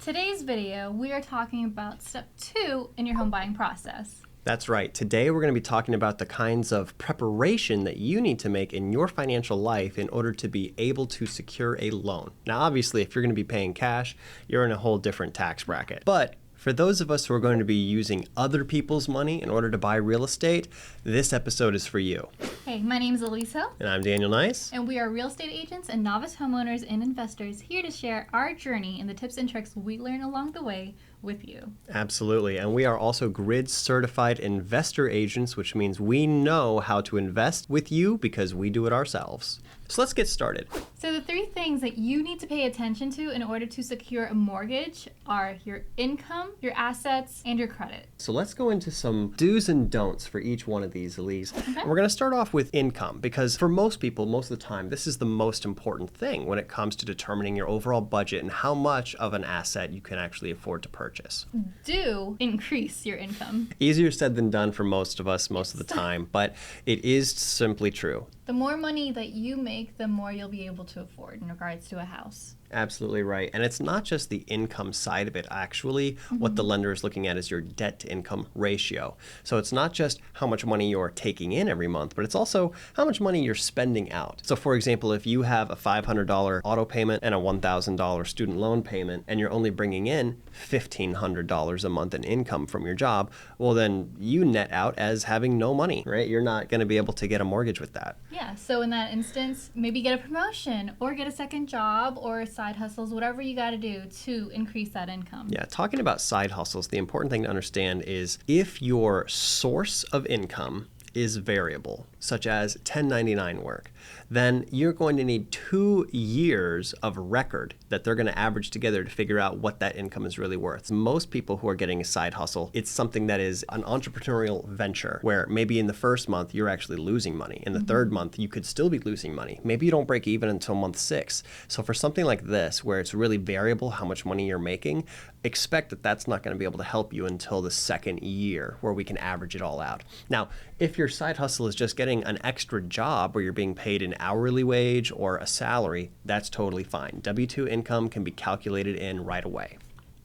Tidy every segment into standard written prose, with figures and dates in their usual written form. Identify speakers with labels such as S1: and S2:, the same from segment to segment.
S1: Today's video, we are talking about step 2 in your home buying process.
S2: That's right. Today we're going to be talking about the kinds of preparation that you need to make in your financial life in order to be able to secure a loan. Now, obviously, if you're going to be paying cash, you're in a whole different tax bracket. But for those of us who are going to be using other people's money in order to buy real estate, this episode is for you.
S1: Hey, my name is Elize Hill.
S2: And I'm Daniel Nyce.
S1: And we are real estate agents and novice homeowners and investors here to share our journey and the tips and tricks we learn along the way with you.
S2: Absolutely. And we are also grid certified investor agents, which means we know how to invest with you because we do it ourselves. So let's get started.
S1: So the 3 things that you need to pay attention to in order to secure a mortgage are your income, your assets, and your credit.
S2: So let's go into some do's and don'ts for each one of these, Elize.
S1: Okay.
S2: And we're going to start off with income because for most people, most of the time, this is the most important thing when it comes to determining your overall budget and how much of an asset you can actually afford to purchase.
S1: Do increase your income.
S2: Easier said than done for most of us most of the time, but it is simply true.
S1: The more money that you make, the more you'll be able to afford in regards to a house.
S2: Absolutely right. And it's not just the income side of it. Actually, what the lender is looking at is your debt to income ratio. So it's not just how much money you're taking in every month, but it's also how much money you're spending out. So for example, if you have a $500 auto payment and a $1,000 student loan payment, and you're only bringing in $1,500 a month in income from your job, well, then you net out as having no money, right? You're not going to be able to get a mortgage with that.
S1: Yeah, so in that instance, maybe get a promotion or get a second job or side hustles, whatever you got to do to increase that income.
S2: Yeah, talking about side hustles, the important thing to understand is if your source of income is variable, such as 1099 work, then you're going to need 2 years of record that they're going to average together to figure out what that income is really worth. Most people who are getting a side hustle, it's something that is an entrepreneurial venture where maybe in the first month you're actually losing money. In the third month, you could still be losing money. Maybe you don't break even until month 6. So for something like this, where it's really variable how much money you're making, expect that that's not going to be able to help you until the second year where we can average it all out. Now, if your side hustle is just getting an extra job where you're being paid an hourly wage or a salary, that's totally fine. W-2 income can be calculated in right away.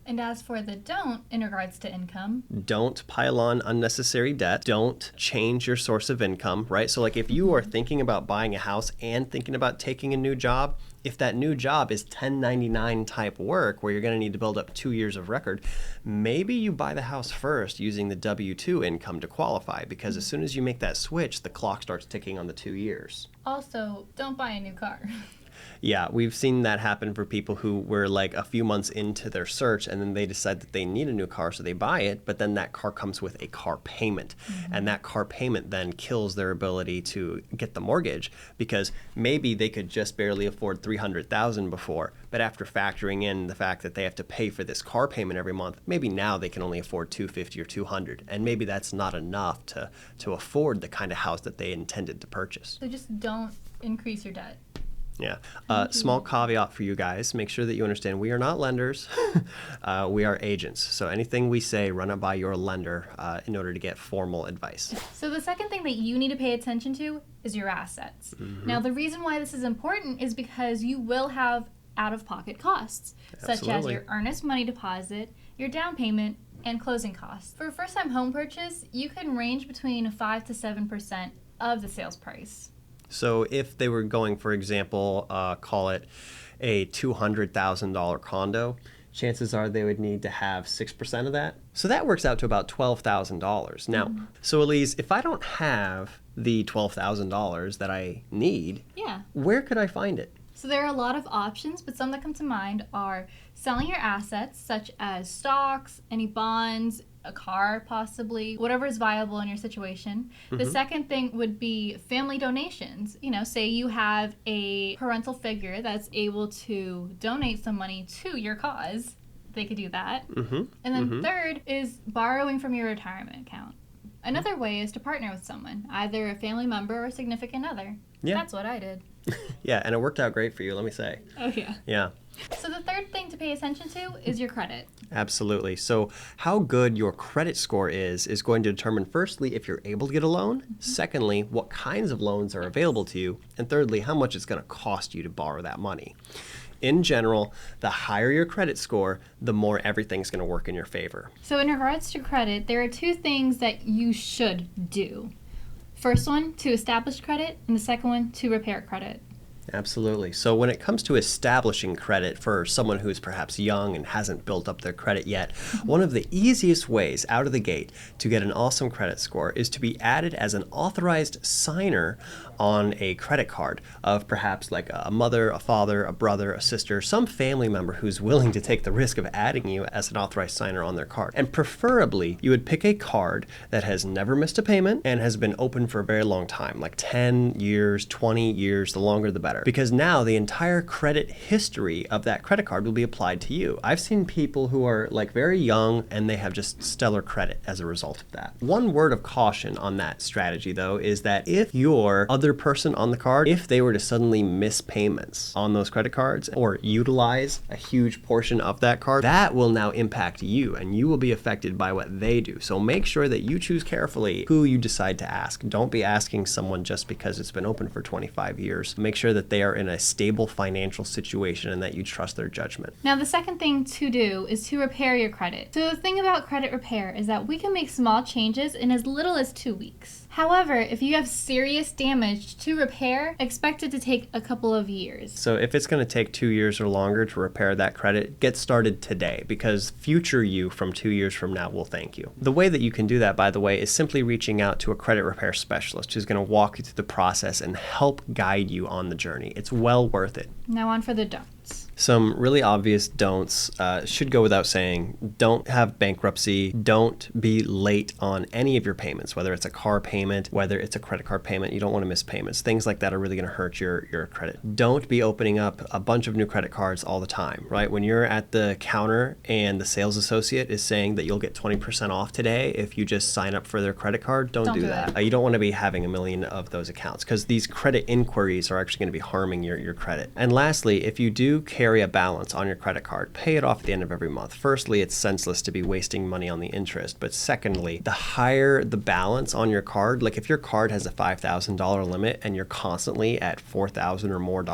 S1: And as for the don't in regards to income,
S2: don't pile on unnecessary debt. Don't change your source of income, right? So like if you are thinking about buying a house and thinking about taking a new job, if that new job is 1099 type work where you're going to need to build up 2 years of record, maybe you buy the house first using the W-2 income to qualify, because as soon as you make that switch, the clock starts ticking on the 2 years.
S1: also don't buy a new car.
S2: Yeah, we've seen that happen for people who were like a few months into their search and then they decide that they need a new car, so they buy it, but then that car comes with a car payment. And that car payment then kills their ability to get the mortgage, because maybe they could just barely afford $300,000 before, but after factoring in the fact that they have to pay for this car payment every month, maybe now they can only afford $250 or $200, and maybe that's not enough to afford the kind of house that they intended to purchase.
S1: So just don't increase your debt.
S2: Yeah. Small caveat for you guys. Make sure that you understand we are not lenders. We are agents. So anything we say, run it by your lender in order to get formal advice.
S1: So the second thing that you need to pay attention to is your assets. Now, the reason why this is important is because you will have out-of-pocket costs, such as
S2: Absolutely.
S1: your earnest money deposit, your down payment, and closing costs. For a first-time home purchase, you can range between 5 to 7% of the sales price.
S2: So if they were going, for example, call it a $200,000 condo, chances are they would need to have 6% of that. So that works out to about $12,000. Now, so Elize, if I don't have the $12,000 that I need,
S1: Yeah.
S2: where could I find it?
S1: So there are a lot of options, but some that come to mind are selling your assets, such as stocks, any bonds, a car possibly, whatever is viable in your situation. The second thing would be family donations. You know, say you have a parental figure that's able to donate some money to your cause. They could do that. And then third is borrowing from your retirement account. Another way is to partner with someone, either a family member or significant other.
S2: Yeah.
S1: That's what I did.
S2: Yeah, and it worked out great for you, let me say.
S1: Oh, yeah.
S2: Yeah.
S1: So the third thing to pay attention to is your credit.
S2: Absolutely. So how good your credit score is going to determine, firstly, if you're able to get a loan, secondly, what kinds of loans are available to you, and thirdly, how much it's going to cost you to borrow that money. in general, the higher your credit score, the more everything's going to work in your favor.
S1: So in regards to credit, there are two things that you should do. First one, to establish credit, and the second one, to repair credit.
S2: Absolutely. So when it comes to establishing credit for someone who is perhaps young and hasn't built up their credit yet, one of the easiest ways out of the gate to get an awesome credit score is to be added as an authorized signer on a credit card of perhaps like a mother, a father, a brother, a sister, some family member who's willing to take the risk of adding you as an authorized signer on their card. And preferably, you would pick a card that has never missed a payment and has been open for a very long time, like 10 years, 20 years, the longer the better. Because now the entire credit history of that credit card will be applied to you. I've seen people who are like very young and they have just stellar credit as a result of that. One word of caution on that strategy though is that if your other person on the card, if they were to suddenly miss payments on those credit cards or utilize a huge portion of that card, that will now impact you and you will be affected by what they do. So make sure that you choose carefully who you decide to ask. Don't be asking someone just because it's been open for 25 years. Make sure that they are in a stable financial situation and that you trust their judgment.
S1: Now, the second thing to do is to repair your credit. So the thing about credit repair is that we can make small changes in as little as 2 weeks. However, if you have serious damage to repair, expect it to take a couple of years.
S2: So if it's going to take 2 years or longer to repair that credit, get started today because future you from 2 years from now will thank you. The way that you can do that, by the way, is simply reaching out to a credit repair specialist who's going to walk you through the process and help guide you on the journey. It's well worth it.
S1: Now on for the don'ts.
S2: Some really obvious don'ts should go without saying. Don't have bankruptcy. Don't be late on any of your payments, whether it's a car payment, whether it's a credit card payment. You don't want to miss payments. Things like that are really going to hurt your credit. Don't be opening up a bunch of new credit cards all the time, right? When you're at the counter and the sales associate is saying that you'll get 20% off today if you just sign up for their credit card, don't do that. You don't want to be having a million of those accounts because these credit inquiries are actually going to be harming your credit. And lastly, if you do carry a balance on your credit card, pay it off at the end of every month. Firstly, it's senseless to be wasting money on the interest. But secondly, the higher the balance on your card, like if your card has a $5,000 limit and you're constantly at $4,000 or more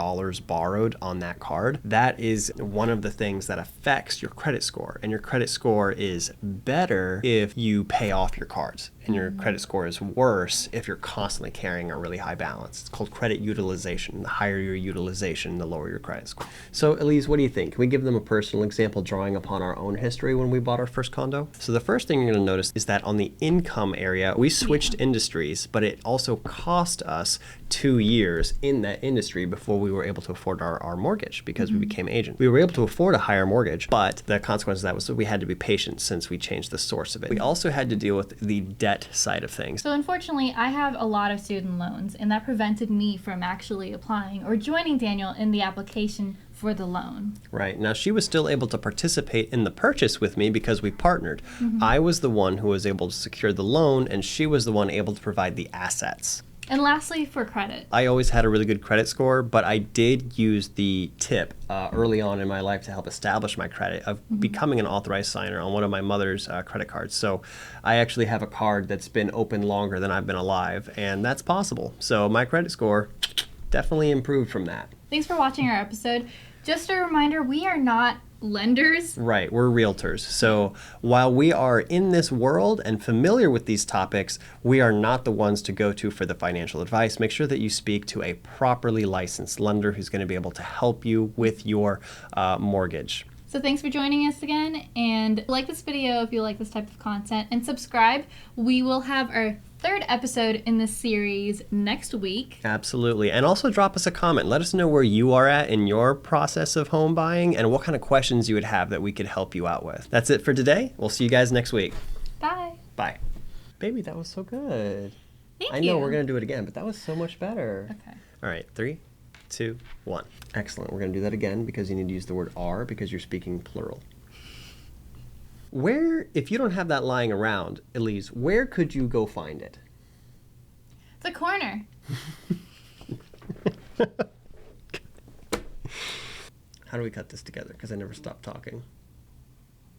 S2: borrowed on that card, that is one of the things that affects your credit score. And your credit score is better if you pay off your cards. And your credit score is worse if you're constantly carrying a really high balance. It's called credit utilization. The higher your utilization, the lower your credit score. So, Elize, what do you think? Can we give them a personal example drawing upon our own history when we bought our first condo? So the first thing you're going to notice is that on the income area, we switched industries, but it also cost us 2 years in that industry before we were able to afford our mortgage because we became agents. We were able to afford a higher mortgage, but the consequence of that was that we had to be patient since we changed the source of it. We also had to deal with the debt side of things.
S1: So unfortunately, I have a lot of student loans, and that prevented me from actually applying or joining Daniel in the application for the loan.
S2: Right. Now, she was still able to participate in the purchase with me because we partnered. I was the one who was able to secure the loan, and she was the one able to provide the assets.
S1: And lastly, for credit.
S2: I always had a really good credit score, but I did use the tip early on in my life to help establish my credit of becoming an authorized signer on one of my mother's credit cards. So I actually have a card that's been open longer than I've been alive, and that's possible. So my credit score definitely improved from that.
S1: Thanks for watching our episode. Just a reminder, we are not lenders.
S2: Right, we're realtors. So while we are in this world and familiar with these topics, we are not the ones to go to for the financial advice. Make sure that you speak to a properly licensed lender who's going to be able to help you with your mortgage.
S1: So thanks for joining us again, and like this video if you like this type of content, and subscribe. We will have our third episode in this series next week.
S2: Absolutely. And also drop us a comment. Let us know where you are at in your process of home buying and what kind of questions you would have that we could help you out with. That's it for today. We'll see you guys next week.
S1: Bye.
S2: Bye. Baby, that was so good.
S1: Thank you.
S2: I know we're going to do it again, but that was so much better.
S1: Okay.
S2: All right, 3, 2, 1. Excellent. We're going to do that again because you need to use the word are because you're speaking plural. Where, if you don't have that lying around, Elize, where could you go find it?
S1: The corner.
S2: How do we cut this together? Because I never stopped talking.